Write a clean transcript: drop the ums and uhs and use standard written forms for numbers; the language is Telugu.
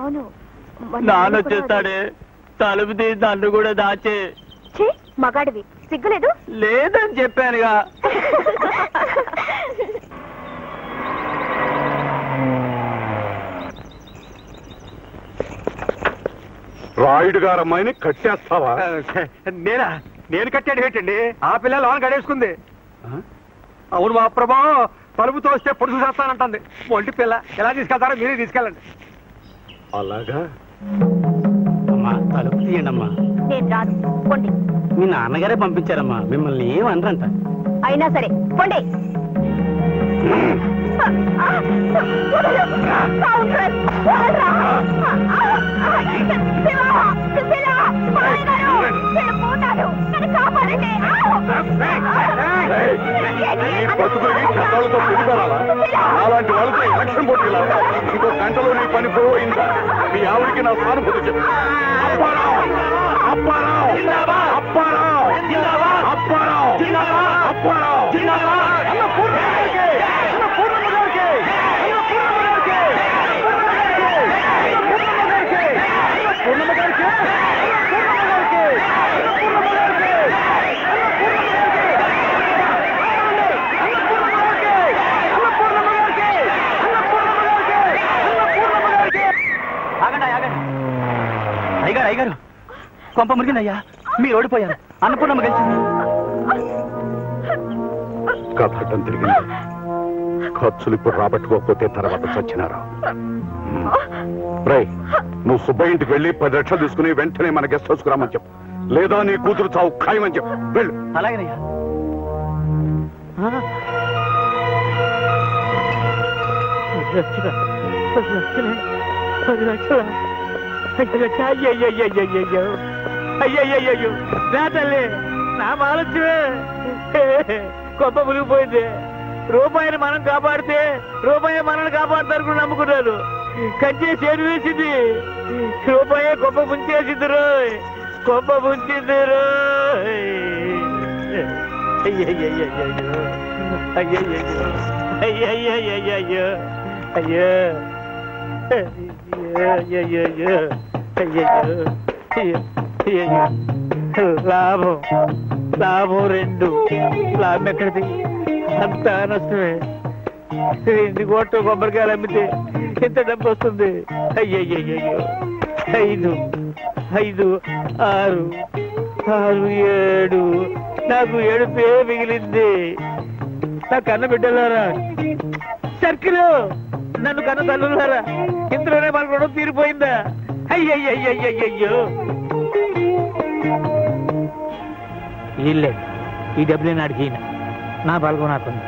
అవును నాన్న వచ్చేస్తాడే తలుపు తీసి నన్ను కూడా దాచే మగాడివి సిగ్గులేదు లేదని చెప్పానుగా రాయుడు గారు అమ్మాయిని కట్టేస్తావా? నేను కట్టాడు ఏంటండి ఆ పిల్ల లోన్ కడేసుకుంది. అవును మా ప్రభా తలుపు తోస్తే పొడుసు చేస్తానంటుంది. ఒంటి పిల్ల ఎలా తీసుకెళ్తారో మీరే తీసుకెళ్ళండి. అలాగా అమ్మా తలుపు తీయండి అమ్మా. నేను రాను పొండి. మీ నాన్నగారే పంపించారమ్మా మిమ్మల్ని ఏమనరంట. అయినా సరే పొండి. బతుకులకి చట్టాలతో పెరుగుతారా? అలాంటి వాళ్ళతో ఎలక్షన్ పోటీలా? ఇంకో గంటలో నీ పని పోయిందా? మీ ఆవిడికి నా సానుభూతి చెప్పు. అప్పారావు అప్పారావు అప్పారావు అప్పారావు అప్పారావు అయ్యగారు అయ్యగారు కొంప మురిగిందయ్యా. మీరు ఓడిపోయారు. అన్నపూర్ణమ్మ గెలిచింది. కథటం తిరిగింది. ఖర్చులు ఇప్పుడు రాబట్టుకోకపోతే తర్వాత చచ్చినారా? రై నువ్వు సుబ్బయ్య ఇంటికి వెళ్ళి 10 లక్షలు తీసుకుని వెంటనే మన గెస్ట్ హౌస్ కు రామని చెప్పు. లేదా నీ కూతురు చావు ఖాయమని చెప్పు. వెళ్ళు. అలాగేనయ్యా. అయ్యయ్యో నా తల్లి నా మాలచ్చువే గొప్ప మునిగిపోయింది. రూపాయిని మనం కాపాడితే రూపాయి మనల్ని కాపాడతారు నమ్ముకున్నారు. కంచే చేరు వేసింది. రూపాయే గొప్ప ముంచేసింది రోయ్. గొప్ప ముంచింది రోయ్. అయ్యయ్యో అయ్యయ్యో అయ్యయ్యో అయ్యో అయ్యయ్యో అయ్యయ్యో లాభం లాభం 2 లాభం ఎక్కడిది? అంత నష్టమే. 2 కోట్ల కొబ్బరికాయలు అమ్మితే ఎంత డబ్బు వస్తుంది? అయ్యయ్యో 5 5 6 6 7 నాకు 7 పే మిగిలింది. నా కన్న బిడ్డలారా సర్కిల్ నన్ను కన్న తల్లులారా ఇందులోనే మన రుణం తీరిపోయిందా? అయ్యయ్యో వీళ్ళే ఈ డబ్బులే నాడికి నా బలగం నాకుంది.